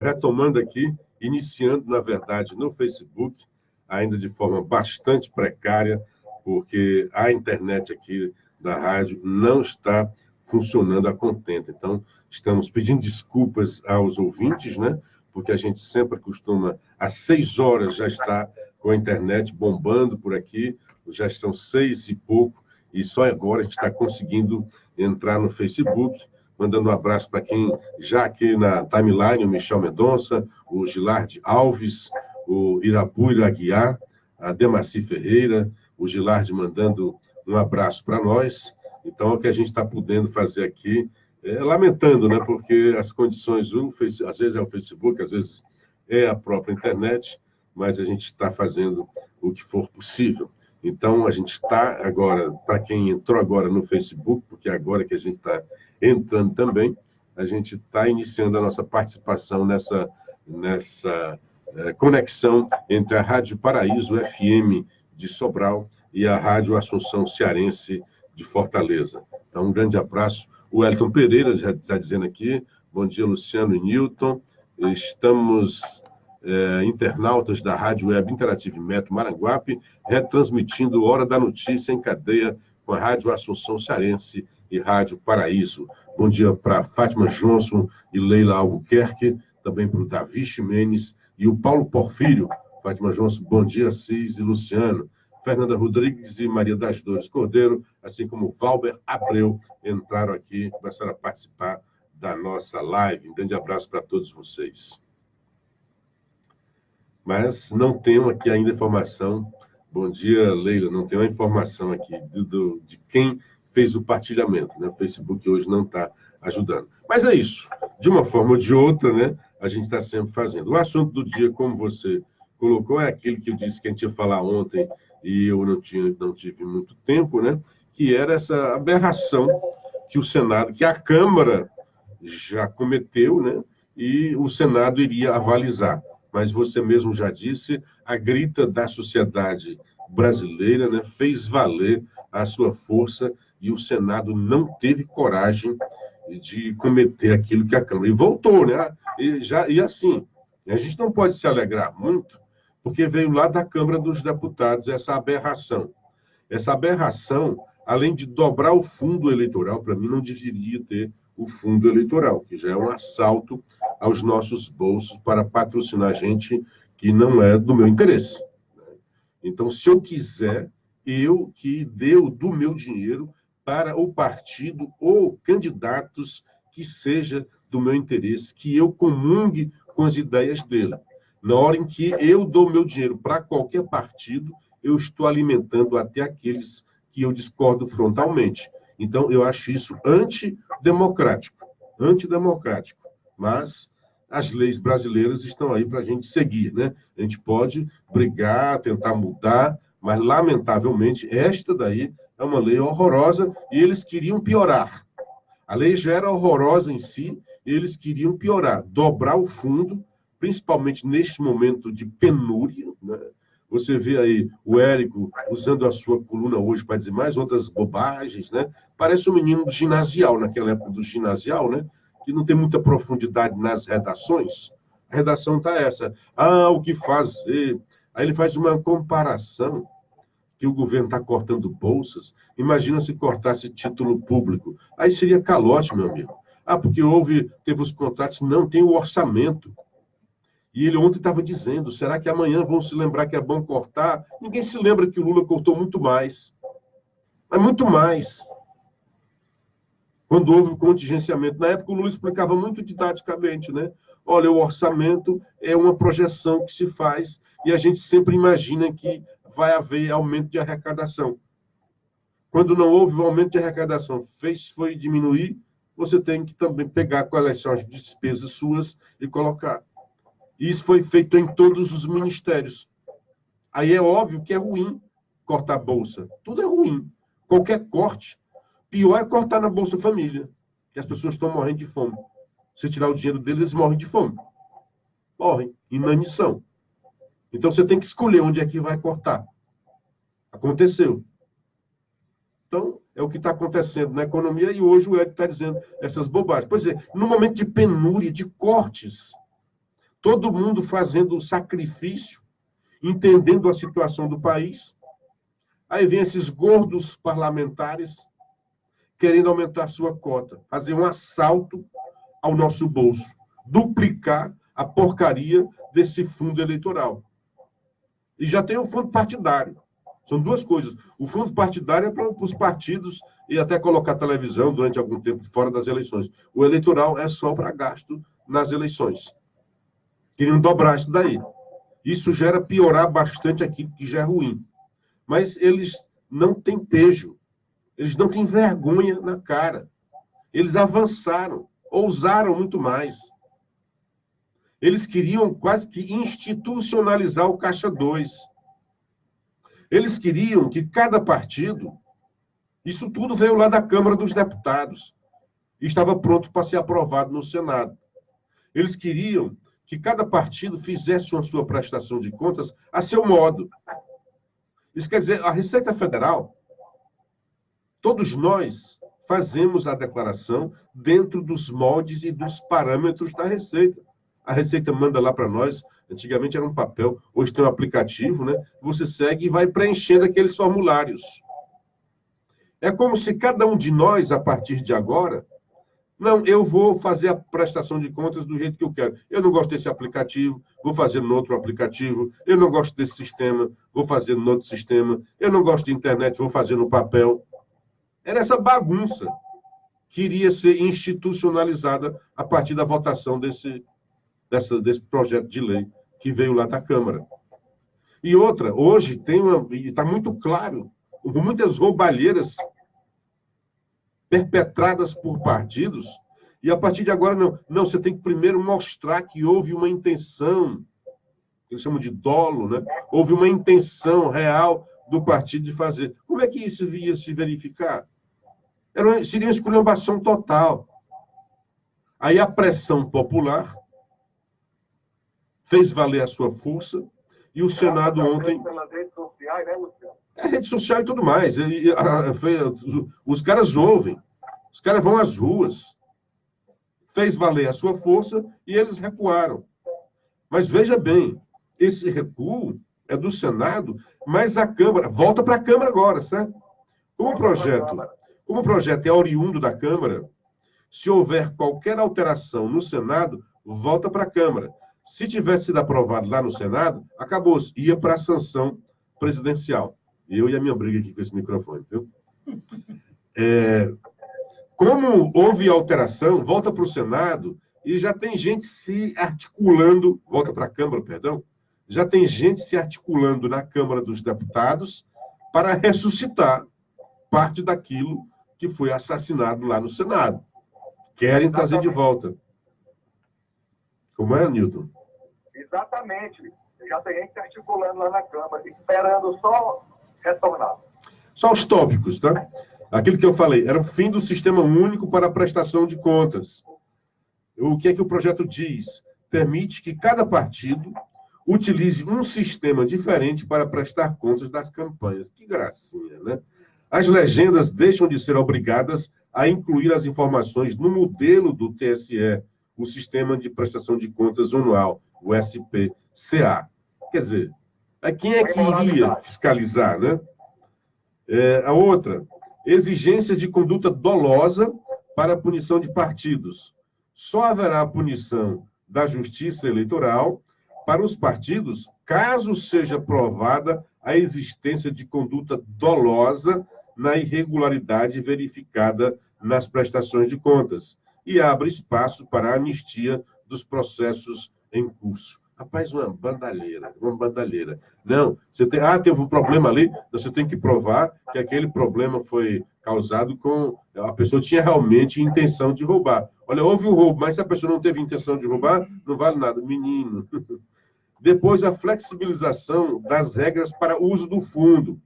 retomando aqui, iniciando, na verdade, no Facebook, ainda de forma bastante precária, porque a internet aqui da rádio não está funcionando a contento. Então, estamos pedindo desculpas aos ouvintes, né? Porque a gente sempre costuma, às 6 horas, já está com a internet bombando por aqui, já estão 6 e pouco, e só agora a gente está conseguindo entrar no Facebook. Mandando um abraço para quem já aqui na timeline, o Michel Mendonça, o Gilardi Alves, o Irapura Aguiar, a Demaci Ferreira, o Gilardi mandando um abraço para nós. Então, o que a gente está podendo fazer aqui, lamentando, né? Porque as condições, às vezes é o Facebook, às vezes é a própria internet, mas a gente está fazendo o que for possível. Então, a gente está agora, para quem entrou agora no Facebook, porque é agora que a gente está entrando também, a gente está iniciando a nossa participação nessa conexão entre a Rádio Paraíso FM de Sobral e a Rádio Assunção Cearense de Fortaleza. Então, um grande abraço. O Elton Pereira já está dizendo aqui, bom dia, Luciano e Newton. Estamos internautas da Rádio Web Interative Metro Maranguape, retransmitindo Hora da Notícia em cadeia com a Rádio Assunção Cearense e Rádio Paraíso. Bom dia para Fátima Johnson e Leila Albuquerque, também para o Davi Ximenes e o Paulo Porfírio. Fátima Johnson, bom dia, Cis e Luciano. Fernanda Rodrigues e Maria das Dores Cordeiro, assim como Valber Abreu, entraram aqui, começaram a participar da nossa live. Um grande abraço para todos vocês. Mas não tenho aqui ainda informação. Bom dia, Leila. Não tenho a informação aqui de quem fez o partilhamento, né? O Facebook hoje não está ajudando. Mas é isso. De uma forma ou de outra, né? A gente está sempre fazendo. O assunto do dia, como você colocou, é aquele que eu disse que a gente ia falar ontem e eu não tive muito tempo, né? Que era essa aberração que o Senado, que a Câmara já cometeu, né? E o Senado iria avalizar. Mas você mesmo já disse, a grita da sociedade brasileira, né, fez valer a sua força e o Senado não teve coragem de cometer aquilo que a Câmara. E voltou, né? E assim, a gente não pode se alegrar muito, porque veio lá da Câmara dos Deputados essa aberração. Essa aberração, além de dobrar o fundo eleitoral, para mim não deveria ter o fundo eleitoral, que já é um assalto aos nossos bolsos para patrocinar gente que não é do meu interesse. Então, se eu quiser, eu que deu do meu dinheiro para o partido ou candidatos que seja do meu interesse, que eu comungue com as ideias dele. Na hora em que eu dou meu dinheiro para qualquer partido, eu estou alimentando até aqueles que eu discordo frontalmente. Então, eu acho isso antidemocrático. Antidemocrático. Mas as leis brasileiras estão aí para a gente seguir, né? A gente pode brigar, tentar mudar, mas, lamentavelmente, esta daí é uma lei horrorosa e eles queriam piorar. A lei já era horrorosa em si e eles queriam piorar, dobrar o fundo, principalmente neste momento de penúria, né? Você vê aí o Érico usando a sua coluna hoje para dizer mais outras bobagens, né? Parece um menino do ginasial, naquela época do ginasial, né? Que não tem muita profundidade nas redações. A redação está essa. O que fazer? Aí ele faz uma comparação que o governo está cortando bolsas. Imagina se cortasse título público. Aí seria calote, meu amigo. Porque teve os contratos. Não, tem o orçamento. E ele ontem estava dizendo, será que amanhã vão se lembrar que é bom cortar? Ninguém se lembra que o Lula cortou muito mais. Mas muito mais. Quando houve o contingenciamento. Na época, o Lula explicava muito didaticamente, né? Olha, o orçamento é uma projeção que se faz e a gente sempre imagina que vai haver aumento de arrecadação. Quando não houve o aumento de arrecadação, foi diminuir, você tem que também pegar quais são as despesas suas e colocar. Isso foi feito em todos os ministérios. Aí é óbvio que é ruim cortar a bolsa. Tudo é ruim. Qualquer corte. Pior é cortar na Bolsa Família, que as pessoas estão morrendo de fome. Se tirar o dinheiro deles, eles morrem de fome. Morrem. Inanição. Então você tem que escolher onde é que vai cortar. Aconteceu. Então, é o que está acontecendo na economia e hoje o Ed está dizendo essas bobagens. Pois é, no momento de penúria, de cortes, todo mundo fazendo um sacrifício, entendendo a situação do país. Aí vem esses gordos parlamentares querendo aumentar a sua cota, fazer um assalto ao nosso bolso, duplicar a porcaria desse fundo eleitoral. E já tem o fundo partidário. São duas coisas. O fundo partidário é para os partidos e até colocar televisão durante algum tempo fora das eleições. O eleitoral é só para gasto nas eleições. Queriam dobrar isso daí. Isso gera piorar bastante aquilo que já é ruim. Mas eles não têm pejo. Eles não têm vergonha na cara. Eles avançaram, ousaram muito mais. Eles queriam quase que institucionalizar o Caixa 2. Eles queriam que cada partido... Isso tudo veio lá da Câmara dos Deputados. E estava pronto para ser aprovado no Senado. Eles queriam que cada partido fizesse a sua prestação de contas a seu modo. Isso quer dizer, a Receita Federal, todos nós fazemos a declaração dentro dos moldes e dos parâmetros da Receita. A Receita manda lá para nós, antigamente era um papel, hoje tem um aplicativo, né? Você segue e vai preenchendo aqueles formulários. É como se cada um de nós, a partir de agora, não, eu vou fazer a prestação de contas do jeito que eu quero. Eu não gosto desse aplicativo, vou fazer no outro aplicativo. Eu não gosto desse sistema, vou fazer no outro sistema. Eu não gosto de internet, vou fazer no papel. Era essa bagunça que iria ser institucionalizada a partir da votação desse projeto de lei que veio lá da Câmara. E outra, hoje está muito claro, muitas roubalheiras perpetradas por partidos, e a partir de agora, não, você tem que primeiro mostrar que houve uma intenção, eles chamam de dolo, né? Houve uma intenção real do partido de fazer. Como é que isso ia se verificar? Seria uma esculhambação total. Aí a pressão popular fez valer a sua força, e o Senado ontem... Pelas redes sociais, né, Luciano? É rede social e tudo mais. Os caras ouvem. Os caras vão às ruas. Fez valer a sua força e eles recuaram. Mas veja bem, esse recuo é do Senado, mas a Câmara... Volta para a Câmara agora, certo? Como o projeto é oriundo da Câmara, se houver qualquer alteração no Senado, volta para a Câmara. Se tivesse sido aprovado lá no Senado, acabou-se. Ia para a sanção presidencial. Eu e a minha briga aqui com esse microfone, viu? Como houve alteração, volta para o Senado e já tem gente se articulando, volta para a Câmara, perdão, já tem gente se articulando na Câmara dos Deputados para ressuscitar parte daquilo que foi assassinado lá no Senado. Querem trazer de volta. Como é, Newton? Exatamente. Já tem gente se articulando lá na Câmara, esperando só retornar. Só os tópicos, tá? Aquilo que eu falei, era o fim do sistema único para a prestação de contas. O que é que o projeto diz? Permite que cada partido utilize um sistema diferente para prestar contas das campanhas. Que gracinha, né? As legendas deixam de ser obrigadas a incluir as informações no modelo do TSE, o Sistema de Prestação de Contas Anual, o SPCA. Quer dizer, quem é que iria fiscalizar, né? A outra, exigência de conduta dolosa para a punição de partidos. Só haverá punição da Justiça Eleitoral para os partidos, caso seja provada a existência de conduta dolosa na irregularidade verificada nas prestações de contas, e abre espaço para a anistia dos processos em curso. Rapaz, uma bandalheira. Não, você tem... teve um problema ali, você tem que provar que aquele problema foi causado com... A pessoa tinha realmente intenção de roubar. Olha, houve um roubo, mas se a pessoa não teve intenção de roubar, não vale nada. Menino. Depois, a flexibilização das regras para uso do fundo.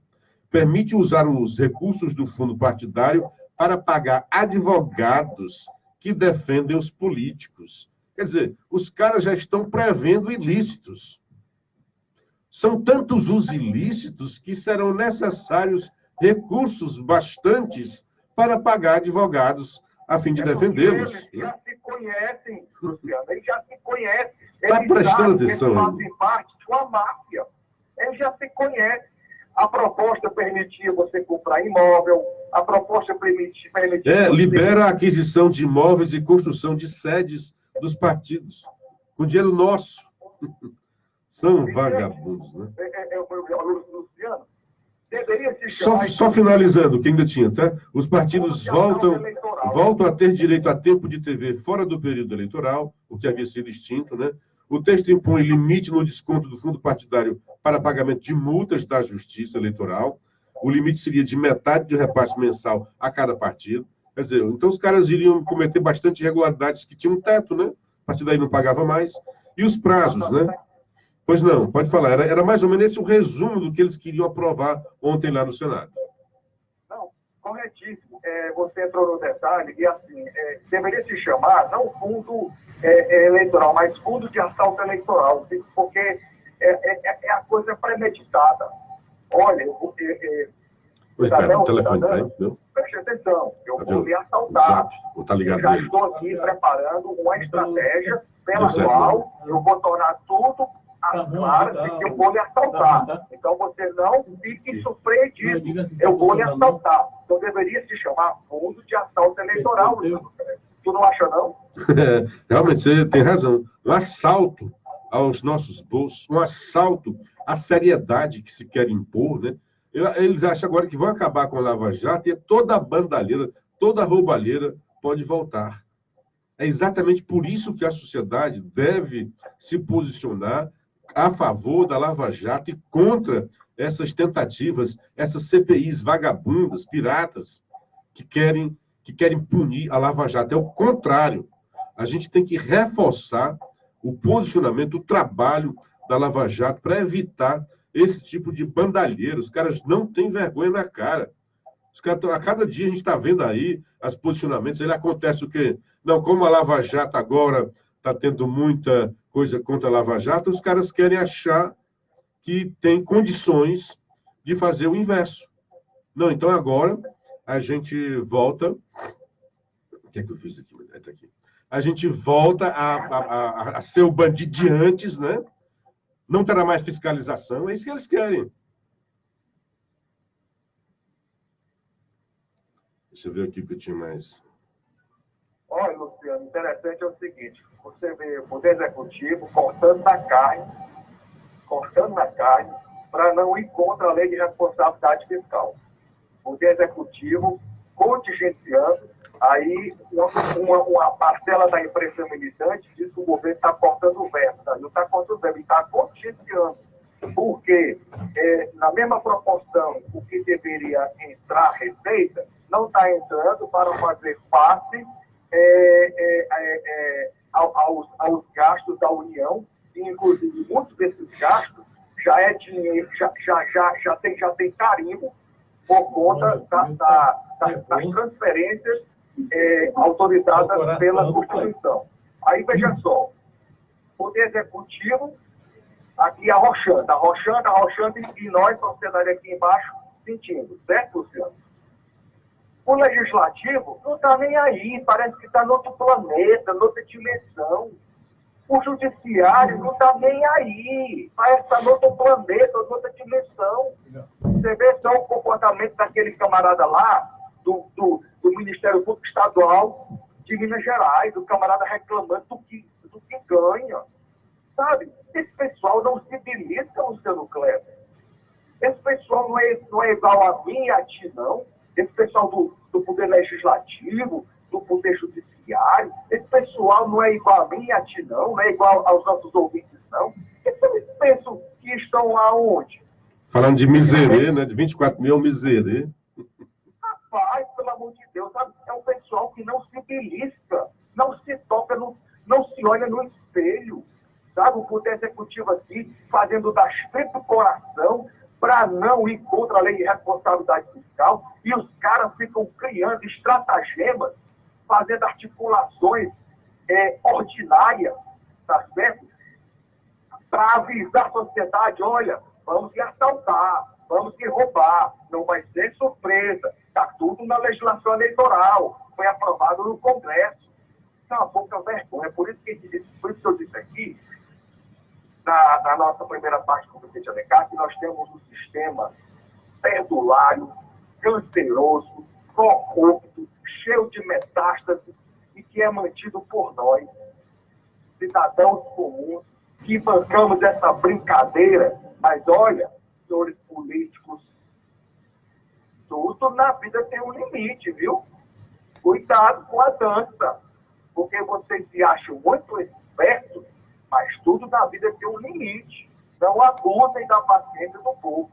Permite usar os recursos do fundo partidário para pagar advogados que defendem os políticos. Quer dizer, os caras já estão prevendo ilícitos. São tantos os ilícitos que serão necessários recursos bastantes para pagar advogados a fim de defendê-los. Eles já se conhecem, Luciano, eles já se conhecem. Está prestando atenção eles aí. fazem parte de uma máfia. Eles já se conhecem. A proposta permitia você comprar imóvel, a proposta permitia libera a aquisição de imóveis e construção de sedes dos partidos, com dinheiro nosso. São vagabundos, né? Luciano, deveria se Só finalizando, que ainda tinha, tá? Os partidos voltam a ter direito a tempo de TV fora do período eleitoral, o que havia sido extinto, né? O texto impõe limite no desconto do fundo partidário para pagamento de multas da Justiça Eleitoral. O limite seria de metade de repasse mensal a cada partido. Quer dizer, então os caras iriam cometer bastante irregularidades que tinham um teto, né? A partir daí não pagava mais. E os prazos, né? Pois não, pode falar. Era mais ou menos esse o resumo do que eles queriam aprovar ontem lá no Senado. Não, corretíssimo. Você entrou no detalhe e, assim, deveria se chamar, não fundo eleitoral, mas fundo de assalto eleitoral, porque é a coisa premeditada. Olha, Oi, cara, o telefone está aí, viu? Preste atenção, eu vou lhe assaltar. Tá ligado eu já nele. estou aqui preparando uma estratégia pela qual eu vou tornar tudo às claras de que eu vou lhe assaltar. Então você não fique surpreendido. Eu vou lhe assaltar. Então deveria se chamar fundo de assalto eleitoral. Tu não acha, não? Realmente, você tem razão. Um assalto aos nossos bolsos, um assalto à seriedade que se quer impor, né? Eles acham agora que vão acabar com a Lava Jato e toda a bandalheira, toda a roubalheira pode voltar. É exatamente por isso que a sociedade deve se posicionar a favor da Lava Jato e contra essas tentativas, essas CPIs vagabundas, piratas, que querem punir a Lava Jato. É o contrário. A gente tem que reforçar o posicionamento, o trabalho da Lava Jato para evitar esse tipo de bandalheiro. Os caras não têm vergonha na cara. Os caras a cada dia a gente está vendo aí os posicionamentos. Aí acontece o quê? Não, como a Lava Jato agora está tendo muita coisa contra a Lava Jato, os caras querem achar que tem condições de fazer o inverso. Não, então agora a gente volta... O que é que eu fiz aqui? Tá aqui. A gente volta a ser o bandido de antes, né? Não terá mais fiscalização, é isso que eles querem. Deixa eu ver aqui o que eu tinha mais. Olha, Luciano, interessante é o seguinte, você vê o Poder Executivo cortando na carne, para não ir contra a lei de responsabilidade fiscal. O Poder Executivo contingenciando, aí uma parcela da imprensa militante diz que o governo está cortando o verbo, não está cortando o verbo, está contingenciando. Porque, na mesma proporção, o que deveria entrar receita, não está entrando para fazer face aos gastos da União, e, inclusive, muitos desses gastos já é dinheiro, já tem carimbo por conta das transferências autorizadas pela Constituição. Aí, veja só, o Poder Executivo aqui arrochando, e nós, sociedade aqui embaixo, sentindo, certo, Luciano? O Legislativo não está nem aí, parece que está em outro planeta, em outra dimensão. O Judiciário não está nem aí, parece que está em outro planeta, em outra dimensão. Você vê só o comportamento daquele camarada lá, do Ministério Público Estadual de Minas Gerais, do camarada reclamando do que ganha. Sabe? Esse pessoal não se belisca, Luciano Kleber. Esse pessoal não é igual a mim e a ti, não. Esse pessoal do Poder Legislativo, do Poder Judiciário, esse pessoal não é igual a mim e a ti, não é igual aos nossos ouvintes, não. Eles pensam que estão aonde? Falando de miserê, né? De 24 mil miserê. Rapaz, pelo amor de Deus, sabe? É um pessoal que não se belisca, não se toca, não se olha no espelho. Sabe? O Poder Executivo aqui, fazendo das tripas do coração, para não ir contra a lei de responsabilidade fiscal, e os caras ficam criando estratagemas, fazendo articulações ordinárias, tá certo? Para avisar a sociedade, olha, vamos lhe assaltar, vamos lhe roubar, não vai ser surpresa, está tudo na legislação eleitoral, foi aprovado no Congresso. Isso é uma pouca vergonha, por isso que eu disse aqui, na nossa primeira parte com o presidente Alencar, que nós temos um sistema perdulário, canceroso, corrupto, cheio de metástases e que é mantido por nós, cidadãos comuns, que bancamos essa brincadeira. Mas olha, senhores políticos, tudo na vida tem um limite, viu? Cuidado com a dança, porque vocês se acham muito espertos, mas tudo na vida tem um limite. Não abusem da paciência do povo.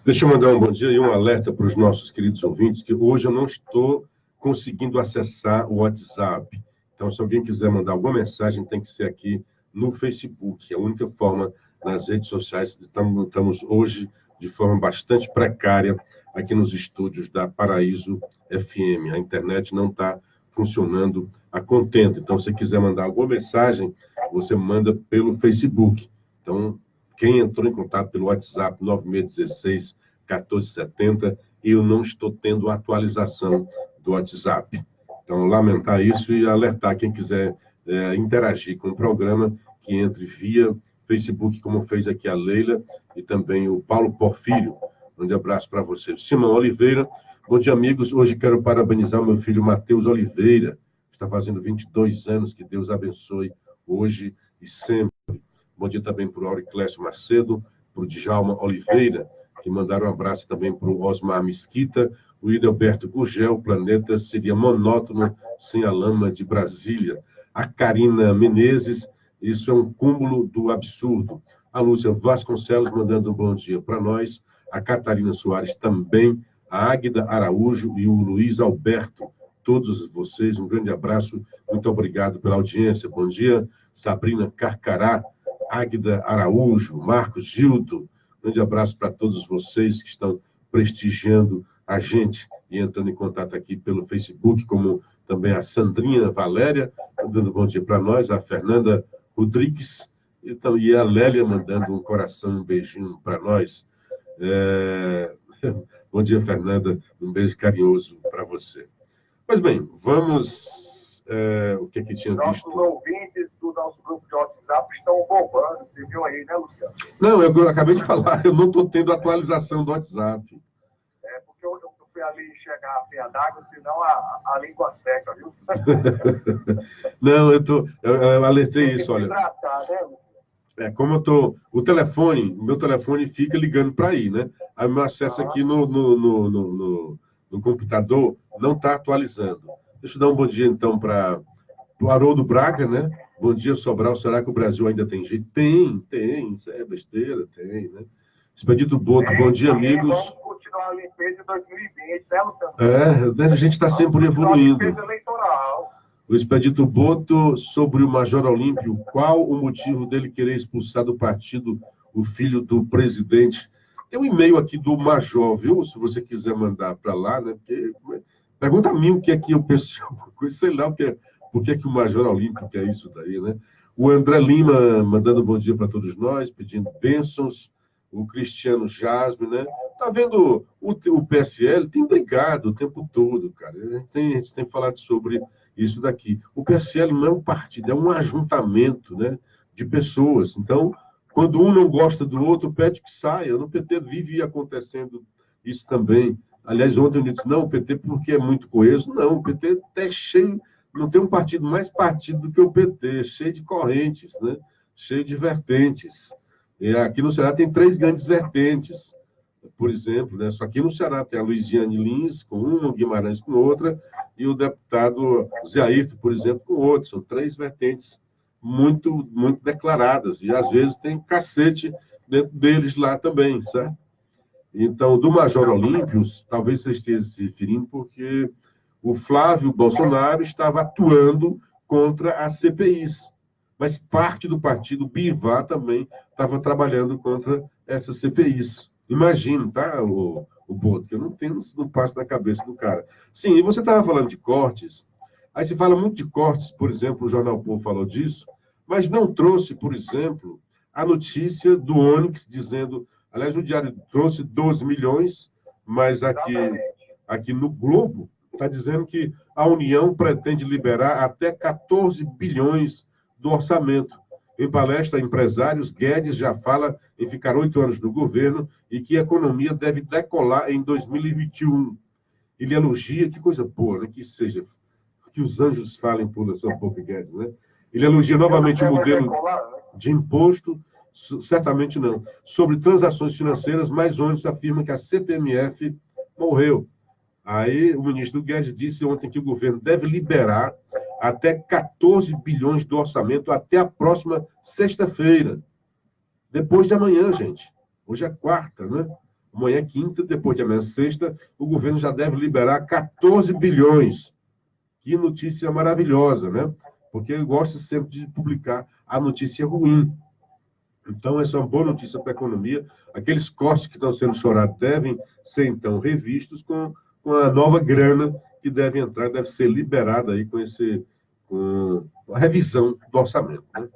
Deixa eu mandar um bom dia e um alerta para os nossos queridos ouvintes, que hoje eu não estou conseguindo acessar o WhatsApp. Então, se alguém quiser mandar alguma mensagem, tem que ser aqui no Facebook. É a única forma nas redes sociais. Estamos hoje de forma bastante precária aqui nos estúdios da Paraíso FM. A internet não está funcionando a contento. Então, se quiser mandar alguma mensagem, você manda pelo Facebook. Então, quem entrou em contato pelo WhatsApp 9616-1470, eu não estou tendo atualização do WhatsApp. Então, lamentar isso e alertar quem quiser interagir com o programa, que entre via Facebook, como fez aqui a Leila e também o Paulo Porfírio. Um abraço para você. Simão Oliveira, bom dia, amigos. Hoje quero parabenizar o meu filho Matheus Oliveira, que está fazendo 22 anos. Que Deus abençoe hoje e sempre. Bom dia também para o Auriclésio Macedo, para o Djalma Oliveira, que mandaram um abraço também para o Osmar Mesquita, o Idelberto Gurgel. O planeta seria monótono sem a lama de Brasília. A Karina Menezes, isso é um cúmulo do absurdo. A Lúcia Vasconcelos mandando um bom dia para nós. A Catarina Soares também. A Águida Araújo e o Luiz Alberto. Todos vocês, um grande abraço. Muito obrigado pela audiência. Bom dia, Sabrina Carcará, Águida Araújo, Marcos Gildo. Grande abraço para todos vocês que estão prestigiando a gente e entrando em contato aqui pelo Facebook, como também a Sandrinha Valéria, dando bom dia para nós, a Fernanda Rodrigues, e a Lélia mandando um coração, um beijinho para nós. Bom dia, Fernanda, um beijo carinhoso para você. Pois bem, vamos... o que tinha visto? Nossos ouvintes do nosso grupo de WhatsApp estão bombando, você viu aí, né, Luciano? Não, eu acabei de falar, eu não estou tendo atualização do WhatsApp. Porque eu fui ali chegar a pé d'água, senão a língua seca, viu? Não, eu alertei isso, olha. Hidratar, né, Luciano? Como eu tô, o meu telefone fica ligando para aí, né? Aí o meu acesso aqui no computador não está atualizando. Deixa eu dar um bom dia, então, para o Haroldo Braga, né? Bom dia, Sobral. Será que o Brasil ainda tem jeito? Tem. Isso é besteira, tem, né? Expedito Boto, bom dia, amigos. Vamos continuar a limpeza em 2020, né, Luciano? A gente está sempre evoluindo. Limpeza eleitoral. O Expedito Boto, sobre o Major Olímpio, qual o motivo dele querer expulsar do partido o filho do presidente? Tem um e-mail aqui do Major, viu? Se você quiser mandar para lá, né? Porque, pergunta a mim o que é que eu penso de alguma coisa, sei lá por que o Major Olímpio quer isso daí, né? O André Lima mandando bom dia para todos nós, pedindo bênçãos. O Cristiano Jasme, né? Tá vendo? O PSL tem brigado o tempo todo, cara. A gente tem falado sobre isso daqui. O PSL não é um partido, é um ajuntamento, né, de pessoas. Então, quando um não gosta do outro, pede que saia. No PT vive acontecendo isso também. Aliás, ontem eu disse, não, o PT porque é muito coeso. Não, o PT é cheio, não tem um partido mais partido do que o PT, cheio de correntes, né? Cheio de vertentes. E aqui no Ceará tem 3 grandes vertentes, por exemplo, né? Só aqui no Ceará tem a Luiziane Lins com uma, o Guimarães com outra, e o deputado Zé Ayrton, por exemplo, com outra. São 3 vertentes muito, muito declaradas, e às vezes tem cacete dentro deles lá também, certo? Então, do Major Olímpio, talvez você esteja se referindo porque o Flávio Bolsonaro estava atuando contra as CPIs, mas parte do partido Bivar também estava trabalhando contra essas CPIs. Imagina, tá, o Boto, que eu não passo na cabeça do cara. Sim, e você estava falando de cortes, aí se fala muito de cortes, por exemplo, o Jornal Povo falou disso, mas não trouxe, por exemplo, a notícia do Onyx dizendo, aliás, o Diário trouxe 12 milhões, mas aqui no Globo está dizendo que a União pretende liberar até 14 bilhões do orçamento. Em palestra a empresários, Guedes já fala em ficar 8 anos no governo e que a economia deve decolar em 2021. Ele elogia, que coisa boa, né? Que os anjos falem por sua boca, Guedes, né? Ele elogia novamente o modelo de imposto, certamente não, sobre transações financeiras, mas onde se afirma que a CPMF morreu. Aí o ministro Guedes disse ontem que o governo deve liberar até 14 bilhões do orçamento até a próxima sexta-feira. Depois de amanhã, gente. Hoje é quarta, né? Amanhã é quinta, depois de amanhã sexta, o governo já deve liberar 14 bilhões. Que notícia maravilhosa, né? Porque eu gosto sempre de publicar a notícia ruim. Então, essa é uma boa notícia para a economia. Aqueles cortes que estão sendo chorados devem ser, então, revistos com a nova grana que deve entrar, deve ser liberada aí com a revisão do orçamento. Né?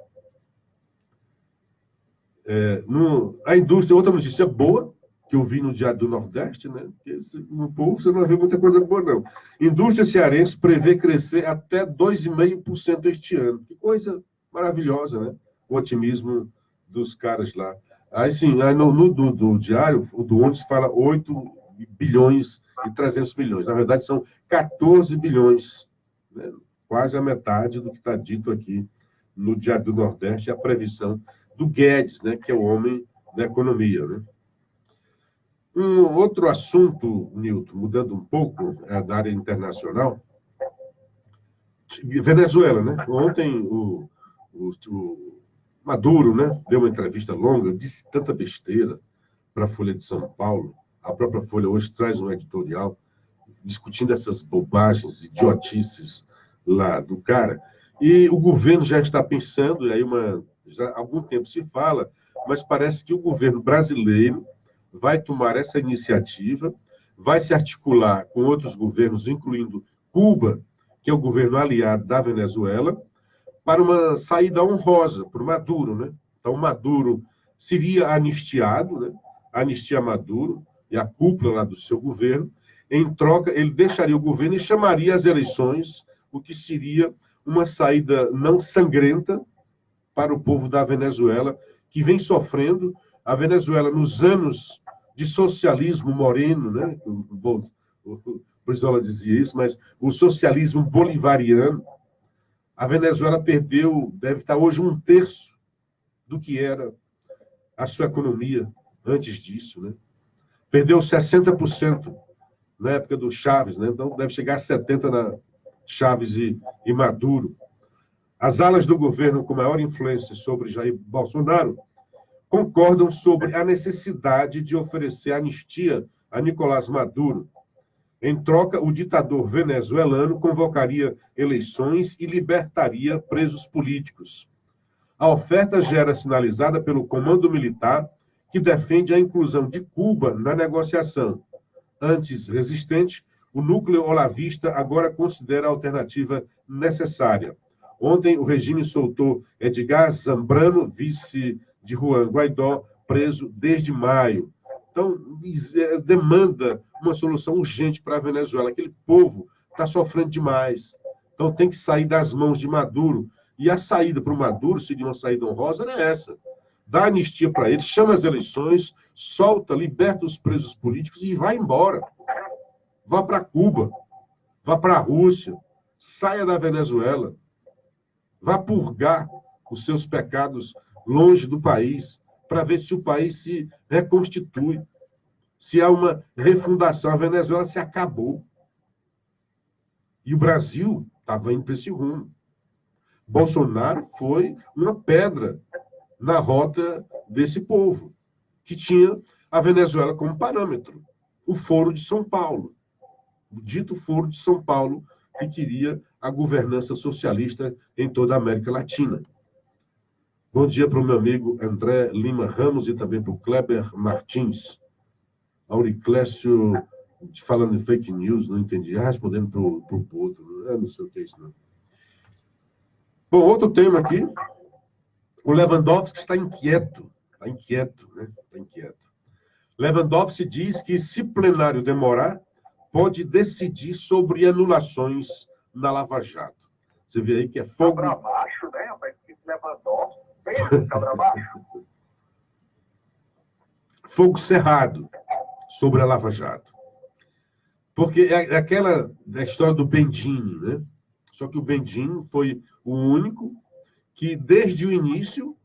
A indústria, outra notícia boa, que eu vi no Diário do Nordeste, né? No povo você não vai ver muita coisa boa, não. Indústria cearense prevê crescer até 2,5% este ano. Que coisa maravilhosa, né? O otimismo dos caras lá. Aí sim, do Diário, o do Onde se fala 8 bilhões e 300 milhões. Na verdade, são 14 bilhões, né? Quase a metade do que está dito aqui no Diário do Nordeste, a previsão do Guedes, né? Que é o homem da economia, né? Um outro assunto, Nilton, mudando um pouco da área internacional, Venezuela, né? Ontem o Maduro, né, deu uma entrevista longa, disse tanta besteira para a Folha de São Paulo. A própria Folha hoje traz um editorial discutindo essas bobagens, idiotices lá do cara. E o governo já está pensando, e aí já há algum tempo se fala, mas parece que o governo brasileiro vai tomar essa iniciativa, vai se articular com outros governos, incluindo Cuba, que é o governo aliado da Venezuela, para uma saída honrosa para o Maduro, né? Então, Maduro seria anistiado, né? Anistia Maduro e a cúpula lá do seu governo. Em troca, ele deixaria o governo e chamaria as eleições, o que seria uma saída não sangrenta para o povo da Venezuela, que vem sofrendo. A Venezuela, nos anos de socialismo moreno, né? O Brizola dizia isso, mas o socialismo bolivariano, a Venezuela perdeu, deve estar hoje 1/3 do que era a sua economia antes disso, né? Perdeu 60% na época do Chávez, né? Então deve chegar a 70% na Chávez e Maduro. As alas do governo com maior influência sobre Jair Bolsonaro concordam sobre a necessidade de oferecer anistia a Nicolás Maduro. Em troca, o ditador venezuelano convocaria eleições e libertaria presos políticos. A oferta já era sinalizada pelo Comando Militar, que defende a inclusão de Cuba na negociação. Antes resistente, o núcleo olavista agora considera a alternativa necessária. Ontem, o regime soltou Edgar Zambrano, vice de Juan Guaidó, preso desde maio. Então, demanda uma solução urgente para a Venezuela. Aquele povo está sofrendo demais. Então, tem que sair das mãos de Maduro. E a saída para o Maduro, seria uma saída honrosa, era essa. Dá anistia para ele, chama as eleições, solta, liberta os presos políticos e vai embora. Vá para Cuba, vá para a Rússia, saia da Venezuela, vá purgar os seus pecados longe do país, para ver se o país se reconstitui, se há uma refundação. A Venezuela se acabou. E o Brasil estava indo para esse rumo. Bolsonaro foi uma pedra na rota desse povo, que tinha a Venezuela como parâmetro. O Foro de São Paulo. O dito Foro de São Paulo, que queria a governança socialista em toda a América Latina. Bom dia para o meu amigo André Lima Ramos e também para o Kleber Martins. Auriclécio, falando em fake news, não entendi. Respondendo para o outro. Eu não sei o que é isso, não. Bom, outro tema aqui. O Lewandowski está inquieto. Está inquieto, né? Está inquieto. Lewandowski diz que, se plenário demorar, pode decidir sobre anulações na Lava Jato. Você vê aí que é fogo... Para baixo, né? Lewandowski. isso, cabra macho? Fogo cerrado sobre a Lava Jato. Porque é aquela história do Bendini, né? Só que o Bendini foi o único que, desde o início,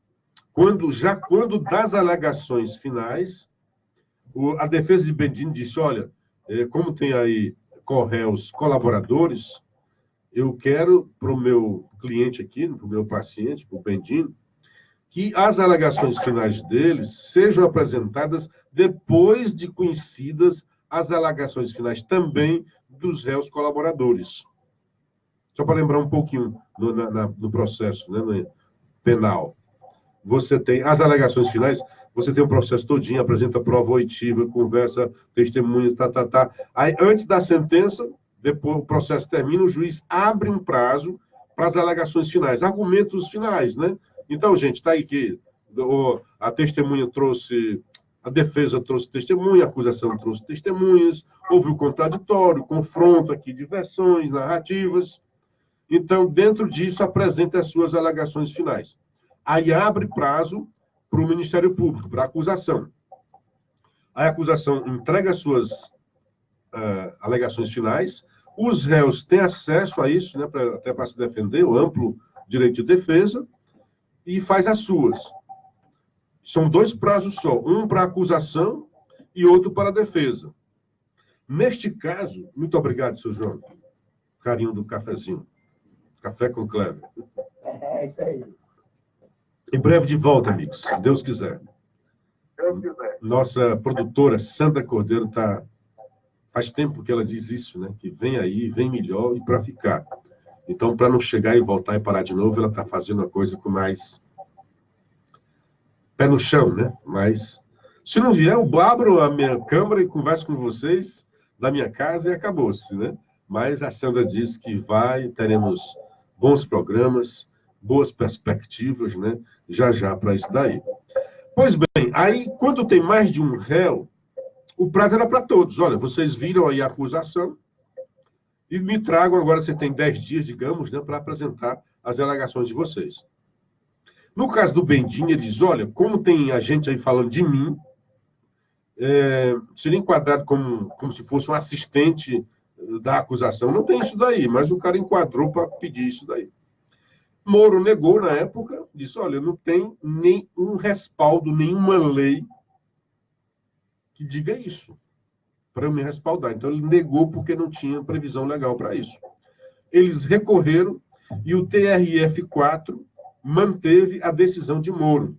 quando das alegações finais, a defesa de Bendini disse, olha, como tem aí réus colaboradores, eu quero para o meu cliente aqui, para o meu paciente, para o Bendini, que as alegações finais deles sejam apresentadas depois de conhecidas as alegações finais também dos réus colaboradores. Só para lembrar um pouquinho no processo, né, no penal. Você tem as alegações finais, você tem o processo todinho, apresenta prova oitiva, conversa, testemunhas, Aí, antes da sentença, depois o processo termina, o juiz abre um prazo para as alegações finais, argumentos finais, né? Então, gente, está aí que a testemunha trouxe, a defesa trouxe testemunha, a acusação trouxe testemunhas, houve o contraditório, confronto aqui de versões, narrativas. Então, dentro disso, apresenta as suas alegações finais. Aí abre prazo para o Ministério Público, para a acusação. A acusação entrega as suas alegações finais, os réus têm acesso a isso, né, até para se defender, o amplo direito de defesa, e faz as suas. São 2 prazos só, um para a acusação e outro para a defesa. Neste caso, muito obrigado, seu João, carinho do cafezinho. Café com Cleber. É isso aí. Em breve de volta, amigos, se Deus quiser. Deus quiser. Nossa produtora, Sandra Cordeiro, faz tempo que ela diz isso, né? Que vem aí, vem melhor e para ficar. Então, para não chegar e voltar e parar de novo, ela está fazendo a coisa com mais pé no chão, né? Mas, se não vier, eu abro a minha câmera e converso com vocês da minha casa e acabou-se, né? Mas a Sandra disse que teremos bons programas, boas perspectivas, né? Já para isso daí. Pois bem, aí, quando tem mais de um réu, o prazo era para todos. Olha, vocês viram aí a acusação e me tragam agora, você tem 10 dias, digamos, né, para apresentar as alegações de vocês. No caso do Bendini, ele diz, olha, como tem a gente aí falando de mim, seria enquadrado como se fosse um assistente da acusação. Não tem isso daí, mas o cara enquadrou para pedir isso daí. Moro negou na época, disse, olha, não tem nenhum respaldo, nenhuma lei que diga isso, para eu me respaldar. Então, ele negou porque não tinha previsão legal para isso. Eles recorreram e o TRF4 manteve a decisão de Moro.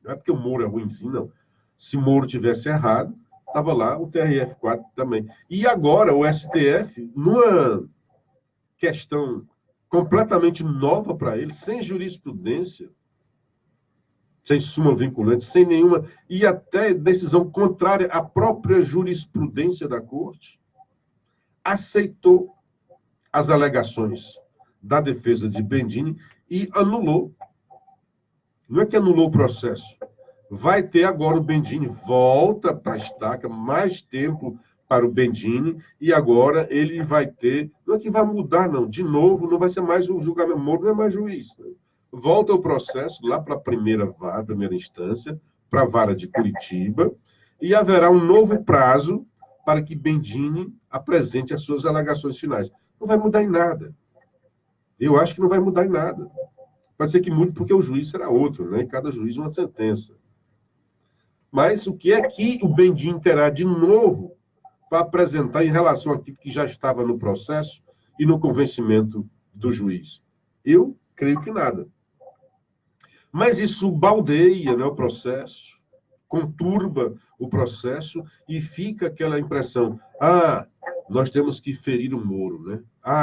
Não é porque o Moro é ruimzinho, não. Se Moro tivesse errado, estava lá o TRF4 também. E agora o STF, numa questão completamente nova para ele, sem jurisprudência, sem súmula vinculante, sem nenhuma, e até decisão contrária à própria jurisprudência da Corte, aceitou as alegações da defesa de Bendini e anulou. Não é que anulou o processo. Vai ter agora o Bendini, volta para a estaca, mais tempo para o Bendini, e agora ele vai ter... Não é que vai mudar, não. De novo, não vai ser mais um julgamento. Moro não é mais juiz. Né? Volta o processo lá para a primeira instância, para a vara de Curitiba, e haverá um novo prazo para que Bendini apresente as suas alegações finais. Não vai mudar em nada. Eu acho que não vai mudar em nada. Pode ser que mude porque o juiz será outro, né? E cada juiz uma sentença. Mas o que é que o Bendini terá de novo para apresentar em relação àquilo que já estava no processo e no convencimento do juiz? Eu creio que nada. Mas isso baldeia, né, o processo, conturba o processo e fica aquela impressão, nós temos que ferir o Moro, né?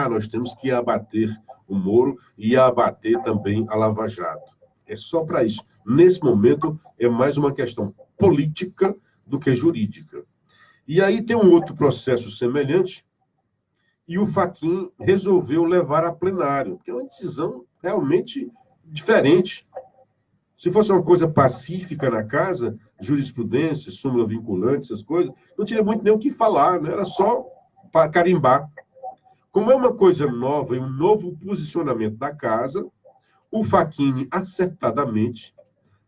Nós temos que abater o Moro e abater também a Lava Jato. É só para isso. Nesse momento, é mais uma questão política do que jurídica. E aí tem um outro processo semelhante e o Fachin resolveu levar a plenário, que é uma decisão realmente diferente. Se fosse uma coisa pacífica na casa, jurisprudência, súmula vinculante, essas coisas, não tinha muito nem o que falar, né? Era só para carimbar. Como é uma coisa nova e um novo posicionamento da casa, o Facchini, acertadamente,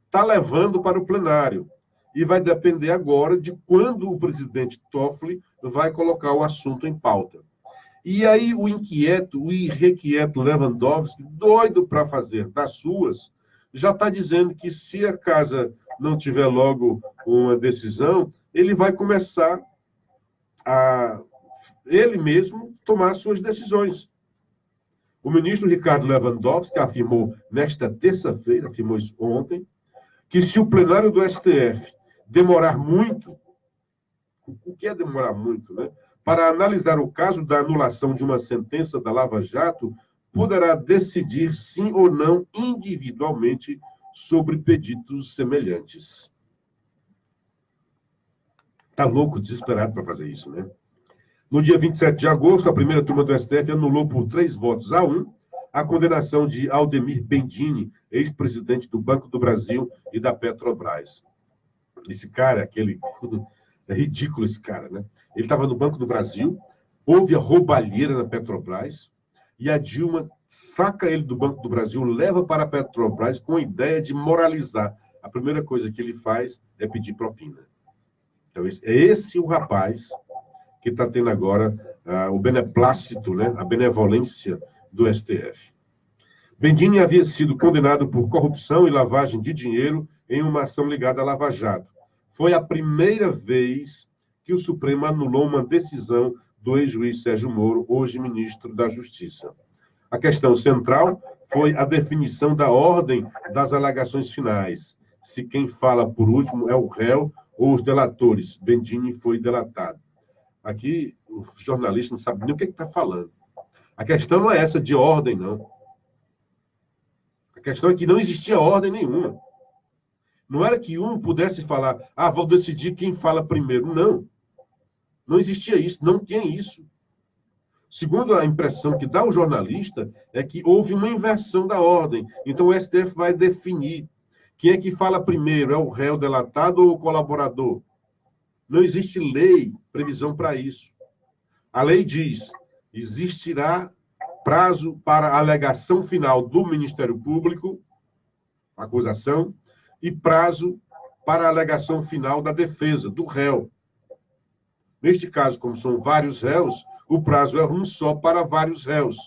está levando para o plenário. E vai depender agora de quando o presidente Toffoli vai colocar o assunto em pauta. E aí o inquieto, o irrequieto Lewandowski, doido para fazer das suas, já está dizendo que se a casa não tiver logo uma decisão, ele vai começar a, ele mesmo, tomar suas decisões. O ministro Ricardo Lewandowski afirmou nesta terça-feira, afirmou isso ontem, que se o plenário do STF demorar muito, o que é demorar muito, né? Para analisar o caso da anulação de uma sentença da Lava Jato, poderá decidir sim ou não individualmente sobre pedidos semelhantes. Está louco, desesperado para fazer isso, né? No dia 27 de agosto, a primeira turma do STF anulou por 3 votos a 1 a condenação de Aldemir Bendini, ex-presidente do Banco do Brasil e da Petrobras. Esse cara, aquele... É ridículo esse cara, né? Ele estava no Banco do Brasil, houve a roubalheira na Petrobras, e a Dilma saca ele do Banco do Brasil, leva para a Petrobras com a ideia de moralizar. A primeira coisa que ele faz é pedir propina. Então, é esse o rapaz que está tendo agora o beneplácito, né? A benevolência do STF. Bendini havia sido condenado por corrupção e lavagem de dinheiro em uma ação ligada à Lava Jato. Foi a primeira vez que o Supremo anulou uma decisão do ex-juiz Sérgio Moro, hoje ministro da Justiça. A questão central foi a definição da ordem das alegações finais. Se quem fala por último é o réu ou os delatores. Bendini foi delatado. Aqui, o jornalista não sabe nem o que está falando. A questão não é essa de ordem, não. A questão é que não existia ordem nenhuma. Não era que um pudesse falar, vou decidir quem fala primeiro. Não. Não existia isso, não tem isso. Segundo a impressão que dá o jornalista, é que houve uma inversão da ordem. Então o STF vai definir quem é que fala primeiro, é o réu delatado ou o colaborador. Não existe lei, previsão para isso. A lei diz, existirá prazo para a alegação final do Ministério Público, acusação, e prazo para a alegação final da defesa, do réu. Neste caso, como são vários réus, o prazo é um só para vários réus.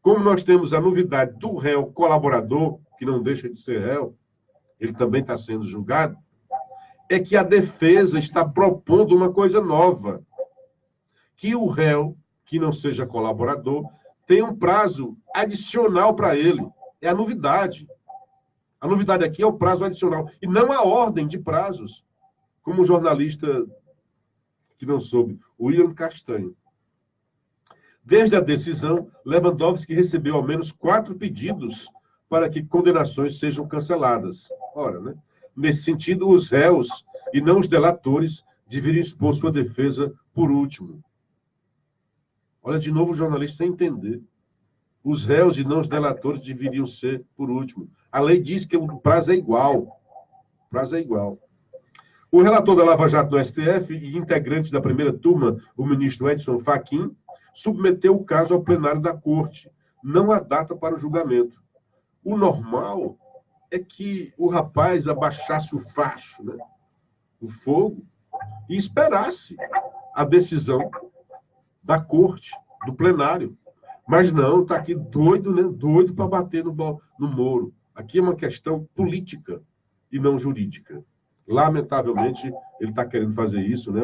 Como nós temos a novidade do réu colaborador, que não deixa de ser réu, ele também está sendo julgado, é que a defesa está propondo uma coisa nova. Que o réu, que não seja colaborador, tenha um prazo adicional para ele. É a novidade. A novidade aqui é o prazo adicional, e não a ordem de prazos, como o jornalista que não soube, William Castanho. Desde a decisão, Lewandowski recebeu ao menos 4 pedidos para que condenações sejam canceladas. Ora, né? Nesse sentido, os réus e não os delatores deveriam expor sua defesa por último. Olha, de novo o jornalista sem entender. Os réus e não os delatores deveriam ser por último. A lei diz que o prazo é igual. O prazo é igual. O relator da Lava Jato do STF e integrante da primeira turma, o ministro Edson Fachin, submeteu o caso ao plenário da Corte. Não há data para o julgamento. O normal é que o rapaz abaixasse o facho, né? O fogo, e esperasse a decisão da Corte, do plenário. Mas não, está aqui doido, né? Doido para bater no Moro. Aqui é uma questão política e não jurídica. Lamentavelmente, ele está querendo fazer isso, né?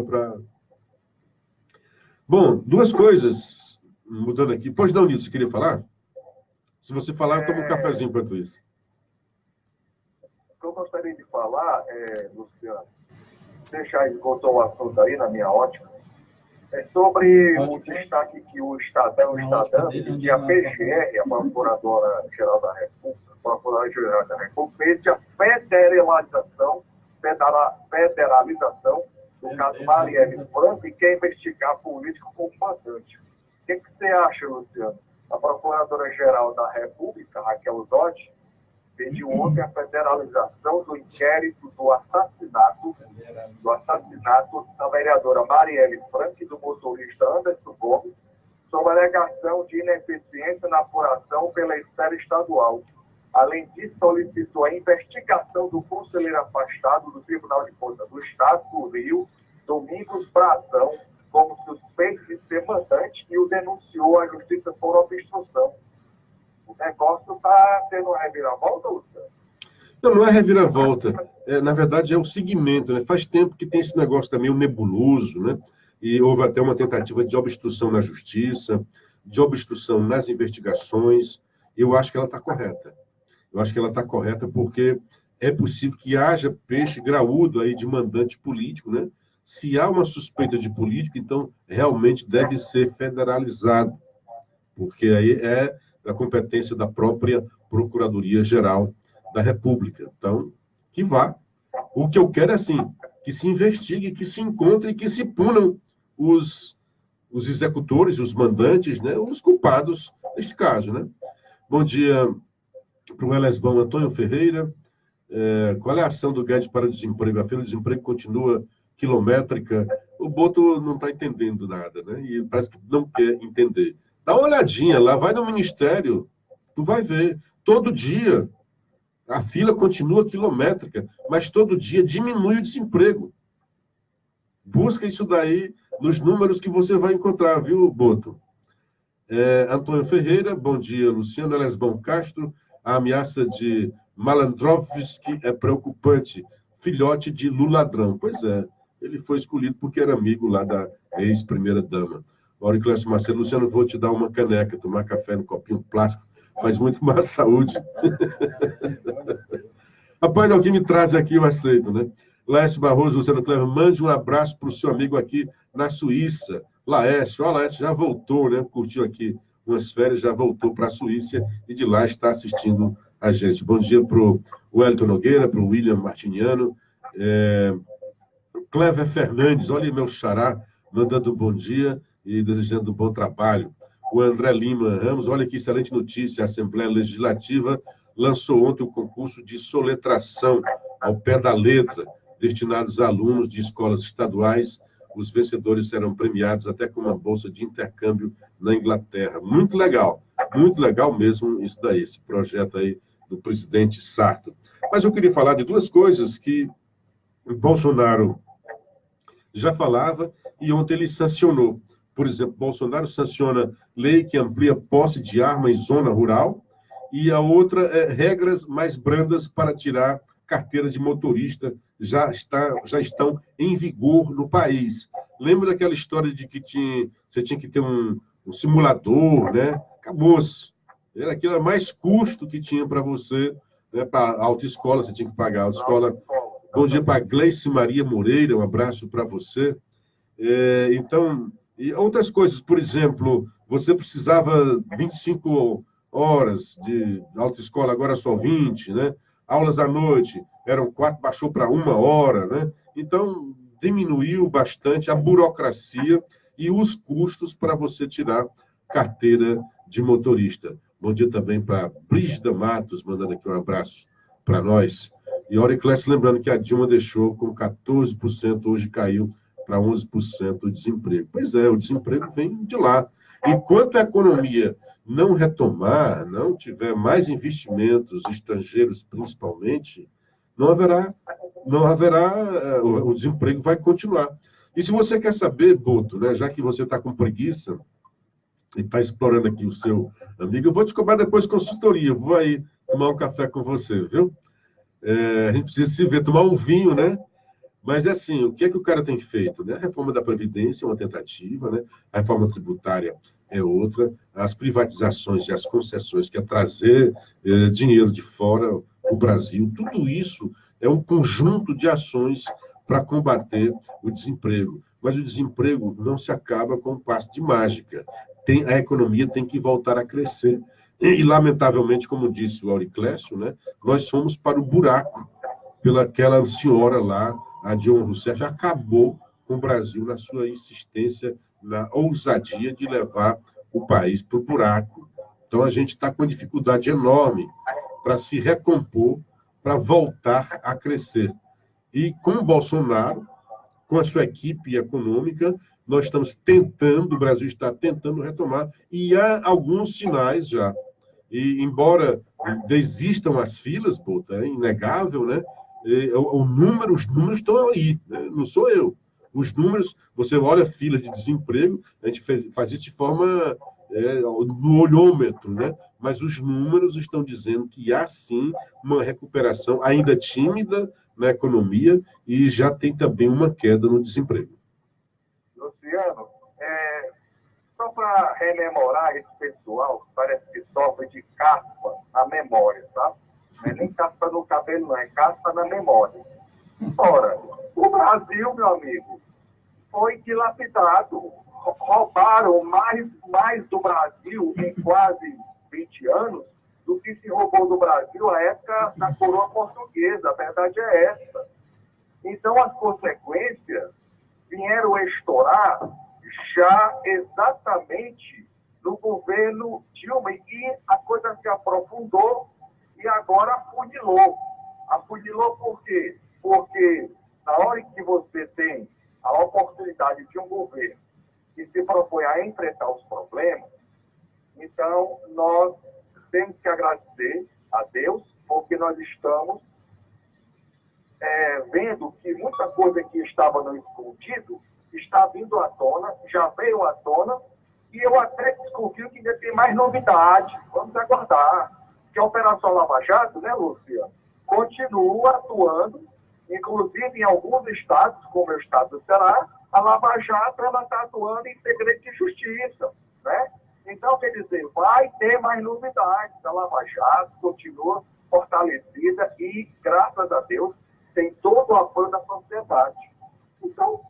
Bom, 2 coisas, mudando aqui. Pois não, Nilson, você queria falar? Se você falar, eu tomo um cafezinho enquanto isso. O que eu gostaria de falar, Luciano, deixar esgotou o assunto aí, na minha ótica, é sobre o destaque que o Estadão e a PGR, a Procuradora-Geral da República, fez a federalização do caso Marielle Franco e quer investigar político combatente. O que você acha, Luciano? A Procuradora-Geral da República, Raquel Dodge, pediu ontem a federalização do inquérito do assassinato da vereadora Marielle Franco e do motorista Anderson Gomes, sobre alegação de ineficiência na apuração pela esfera estadual. Além disso, solicitou a investigação do conselheiro afastado do Tribunal de Contas do Estado do Rio, Domingos Brazão, como suspeito de ser mandante e o denunciou à Justiça por obstrução. O negócio está tendo uma reviravolta, Luciano? Não, não é reviravolta. Na verdade, é o seguimento, né? Faz tempo que tem esse negócio também, nebuloso, né? E houve até uma tentativa de obstrução na justiça, de obstrução nas investigações. Eu acho que ela está correta. Eu acho que ela está correta porque é possível que haja peixe graúdo aí de mandante político, né? Se há uma suspeita de político, então realmente deve ser federalizado, porque aí é da competência da própria Procuradoria-Geral da República. Então, que vá. O que eu quero é, assim, que se investigue, que se encontre e que se punam os executores, os mandantes, né? Os culpados neste caso, né? Bom dia para o Elesbão Antônio Ferreira. Qual é a ação do Guedes para o desemprego? A feira do desemprego continua quilométrica. O Boto não está entendendo nada, né? E parece que não quer entender. Dá uma olhadinha lá, vai no Ministério, tu vai ver. Todo dia a fila continua quilométrica, mas todo dia diminui o desemprego. Busca isso daí nos números que você vai encontrar, viu, Boto? Antônio Ferreira, bom dia, Luciano Elesbão Castro. A ameaça de Malandrovski é preocupante. Filhote de Luladrão. Pois é, ele foi escolhido porque era amigo lá da ex-primeira-dama. Auriclésio Marcelo, Luciano, vou te dar uma caneca, tomar café no copinho plástico, faz muito mais saúde. Rapaz, alguém me traz aqui, eu aceito, né? Laércio Barroso, Luciano Clever, mande um abraço para o seu amigo aqui na Suíça. Laércio, Laércio já voltou, né? Curtiu aqui umas férias, já voltou para a Suíça e de lá está assistindo a gente. Bom dia para o Wellington Nogueira, para o William Martiniano. Clever Fernandes, olha meu xará, mandando um bom dia e desejando um bom trabalho. O André Lima Ramos, olha que excelente notícia, a Assembleia Legislativa lançou ontem o concurso de soletração ao pé da letra, destinados a alunos de escolas estaduais. Os vencedores serão premiados até com uma bolsa de intercâmbio na Inglaterra. Muito legal mesmo isso daí, esse projeto aí do presidente Sarto. Mas eu queria falar de duas coisas que o Bolsonaro já falava e ontem ele sancionou. Por exemplo, Bolsonaro sanciona lei que amplia posse de arma em zona rural e a outra é regras mais brandas para tirar carteira de motorista já estão em vigor no país. Lembra daquela história de que você tinha que ter um simulador, né? Acabou-se. Era aquilo mais custo que tinha para você, né? Para a autoescola, você tinha que pagar a autoescola. Bom dia para Gleice Maria Moreira, um abraço para você. Então, e outras coisas, por exemplo, você precisava 25 horas de autoescola, agora só 20, né? Aulas à noite, eram 4, baixou para 1 hora, né? Então, diminuiu bastante a burocracia e os custos para você tirar carteira de motorista. Bom dia também para Brígida Matos, mandando aqui um abraço para nós. E Auriclés, lembrando que a Dilma deixou com 14%, hoje caiu para 11% o desemprego. Pois é, o desemprego vem de lá. Enquanto a economia não retomar, não tiver mais investimentos estrangeiros, principalmente, não haverá, o desemprego vai continuar. E se você quer saber, Boto, né, já que você está com preguiça e está explorando aqui o seu amigo, eu vou te cobrar depois consultoria, vou aí tomar um café com você, viu? A gente precisa se ver, tomar um vinho, né? Mas, assim, o que é que o cara tem feito? Né? A reforma da Previdência é uma tentativa, né? A reforma tributária é outra, as privatizações e as concessões, que é trazer dinheiro de fora, o Brasil, tudo isso é um conjunto de ações para combater o desemprego. Mas o desemprego não se acaba com um passe de mágica. A economia tem que voltar a crescer. E, lamentavelmente, como disse o Auriclésio, né, nós fomos para o buraco pelaquela senhora lá, a Dilma Rousseff, acabou com o Brasil na sua insistência, na ousadia de levar o país para o buraco. Então, a gente está com uma dificuldade enorme para se recompor, para voltar a crescer. E com o Bolsonaro, com a sua equipe econômica, nós estamos tentando, o Brasil está tentando retomar, e há alguns sinais já. E, embora existam as filas, pô, é inegável, né? Os números estão aí, né? Não sou eu. Os números, você olha a fila de desemprego, a gente faz isso de forma no olhômetro, né? Mas os números estão dizendo que há sim uma recuperação ainda tímida na economia e já tem também uma queda no desemprego. Luciano, só para rememorar esse pessoal, parece que sofre de caspa na memória, tá? Não é nem caspa no cabelo, não, é caspa na memória. Ora, o Brasil, meu amigo, foi dilapidado. Roubaram mais do Brasil em quase 20 anos do que se roubou do Brasil à época da coroa portuguesa. A verdade é essa. Então, as consequências vieram estourar já exatamente no governo Dilma, e a coisa se aprofundou e agora afunilou. Afunilou por quê? Porque na hora que você tem a oportunidade de um governo que se propõe a enfrentar os problemas, então nós temos que agradecer a Deus, porque nós estamos vendo que muita coisa que estava no escondido está vindo à tona, já veio à tona, e eu até desconfio que ainda tem mais novidade. Vamos aguardar. Que a Operação Lava Jato, né, Lúcia, continua atuando, inclusive em alguns estados, como o estado do Ceará, a Lava Jato está atuando em segredo de justiça, né? Então, quer dizer, vai ter mais novidades. A Lava Jato continua fortalecida e, graças a Deus, tem todo o apoio da sociedade. Então,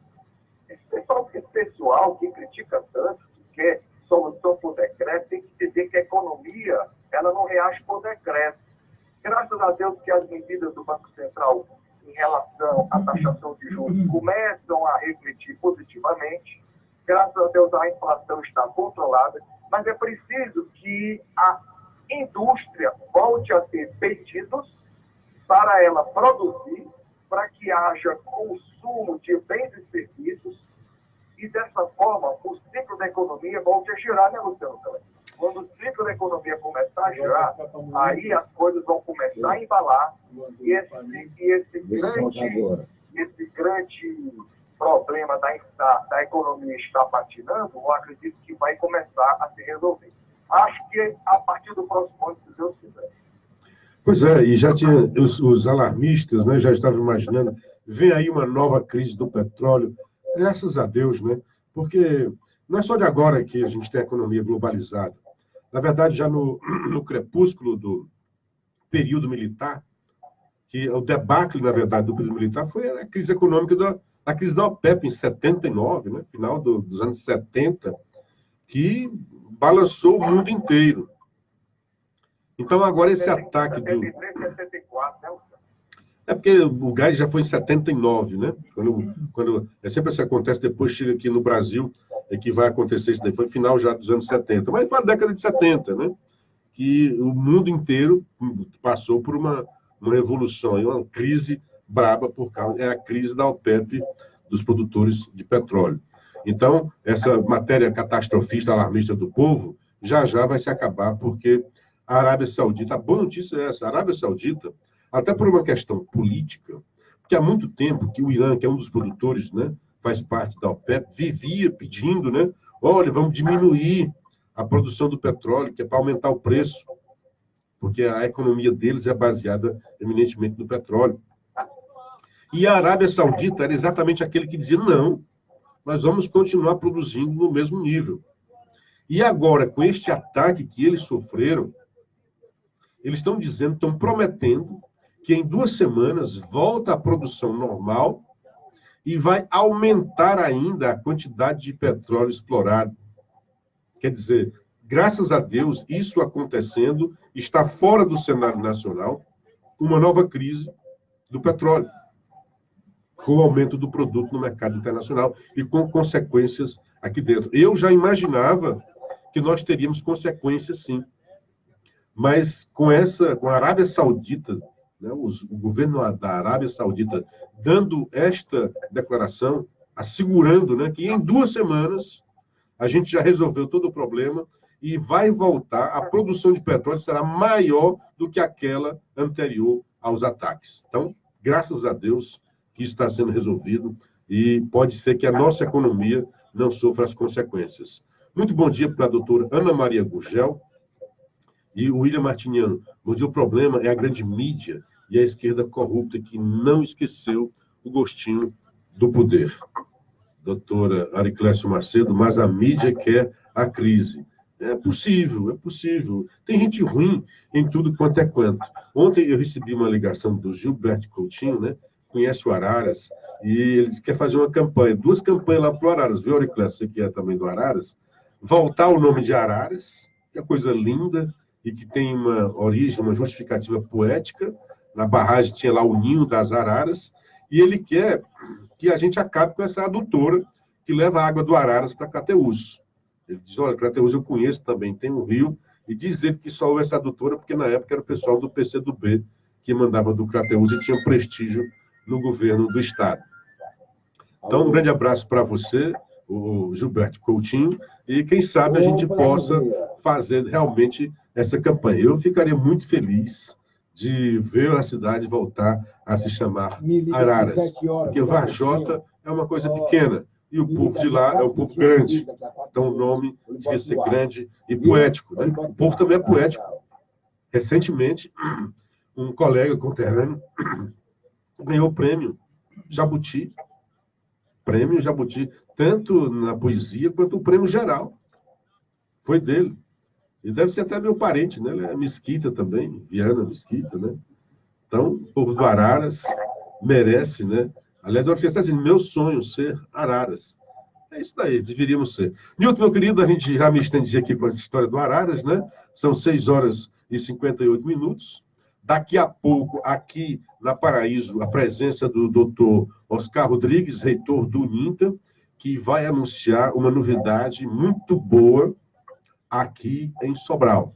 esse pessoal que critica tanto, que quer solução por decreto, tem que entender que a economia ela não reage por decreto. Graças a Deus que as medidas do Banco Central em relação à taxação de juros começam a refletir positivamente. Graças a Deus a inflação está controlada, mas é preciso que a indústria volte a ter pedidos para ela produzir, para que haja consumo de bens e serviços, e dessa forma o ciclo da economia volte a girar, né, Luciano? Quando o ciclo da economia começar a girar, aí as coisas vão começar a embalar, e esse grande problema da economia estar patinando, eu acredito que vai começar a se resolver. Acho que a partir do próximo ano, se Deus quiser. Pois é, e já tinha os alarmistas, né, já estavam imaginando, vem aí uma nova crise do petróleo, graças a Deus, né? Porque não é só de agora que a gente tem a economia globalizada. Na verdade, já no crepúsculo do período militar, que o debacle, na verdade, do período militar foi a crise econômica a crise da OPEP em 79, né? Final dos anos 70, que balançou o mundo inteiro. Então, agora esse ataque do... 74, né? É porque o gás já foi em 79, né? Sempre isso acontece, depois chega aqui no Brasil, que vai acontecer isso daí. Foi final já dos anos 70. Mas foi a década de 70, né? Que o mundo inteiro passou por uma revolução, uma crise braba por causa... É a crise da OPEP, dos produtores de petróleo. Então, essa matéria catastrofista, alarmista do povo, já vai se acabar, porque a Arábia Saudita, a boa notícia é essa, a Arábia Saudita, até por uma questão política, porque há muito tempo que o Irã, que é um dos produtores, né, faz parte da OPEP, vivia pedindo, né, olha, vamos diminuir a produção do petróleo, que é para aumentar o preço, porque a economia deles é baseada eminentemente no petróleo. E a Arábia Saudita era exatamente aquele que dizia, não, nós vamos continuar produzindo no mesmo nível. E agora, com este ataque que eles sofreram, eles estão dizendo, estão prometendo que em 2 semanas volta a produção normal e vai aumentar ainda a quantidade de petróleo explorado. Quer dizer, graças a Deus, isso acontecendo, está fora do cenário nacional uma nova crise do petróleo, com o aumento do produto no mercado internacional e com consequências aqui dentro. Eu já imaginava que nós teríamos consequências, sim. Mas com a Arábia Saudita, né, o governo da Arábia Saudita dando esta declaração, assegurando, né, que em 2 semanas a gente já resolveu todo o problema e vai voltar, a produção de petróleo será maior do que aquela anterior aos ataques. Então, graças a Deus que está sendo resolvido e pode ser que a nossa economia não sofra as consequências. Muito bom dia para a doutora Ana Maria Gurgel e o William Martiniano. Bom dia, o problema é a grande mídia e a esquerda corrupta que não esqueceu o gostinho do poder. Doutora Ariclécio Macedo, mas a mídia quer a crise. É possível, é possível. Tem gente ruim em tudo quanto é canto. Ontem eu recebi uma ligação do Gilberto Coutinho, né? Conhece o Araras, e ele quer fazer uma campanha, 2 campanhas lá para o Araras, viu, Ariclécio, você que é também do Araras, voltar o nome de Araras, que é coisa linda, e que tem uma origem, uma justificativa poética. Na barragem tinha lá o ninho das araras, e ele quer que a gente acabe com essa adutora que leva a água do Araras para Crateús. Ele diz, olha, Crateús eu conheço também, tem um rio, e diz ele que só houve essa adutora porque na época era o pessoal do PCdoB que mandava do Crateús e tinha prestígio no governo do Estado. Então, um grande abraço para você, o Gilberto Coutinho, e quem sabe a gente possa fazer realmente essa campanha. Eu ficaria muito feliz de ver a cidade voltar a se chamar Araras, porque Varjota é uma coisa pequena, e o povo de lá é um povo grande. Então, o nome devia ser grande e poético, né? O povo também é poético. Recentemente, um colega conterrâneo ganhou o prêmio Jabuti, tanto na poesia quanto o prêmio geral. Foi dele. E deve ser até meu parente, né? Ele é Mesquita também, Viana Mesquita, né? Então, o povo do Araras merece, né? Aliás, a orquestra está dizendo, meu sonho ser Araras. É isso daí, deveríamos ser. Nilton, meu querido, a gente já me estendi aqui com essa história do Araras, né? São 6h58. Daqui a pouco, aqui na Paraíso, a presença do doutor Oscar Rodrigues, reitor do UNINTA, que vai anunciar uma novidade muito boa aqui em Sobral.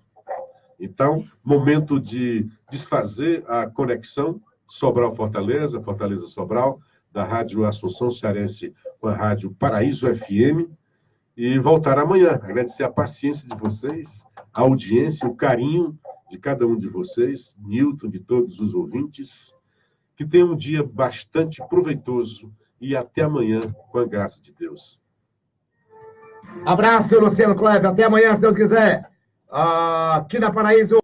Então, momento de desfazer a conexão Sobral-Fortaleza, Fortaleza-Sobral, da Rádio Assunção Cearense com a Rádio Paraíso FM, e voltar amanhã. Agradecer a paciência de vocês, a audiência, o carinho de cada um de vocês, Nilton, de todos os ouvintes. Que tenham um dia bastante proveitoso e até amanhã, com a graça de Deus. Abraço, Luciano Kleber. Até amanhã, se Deus quiser. Aqui na Paraíso.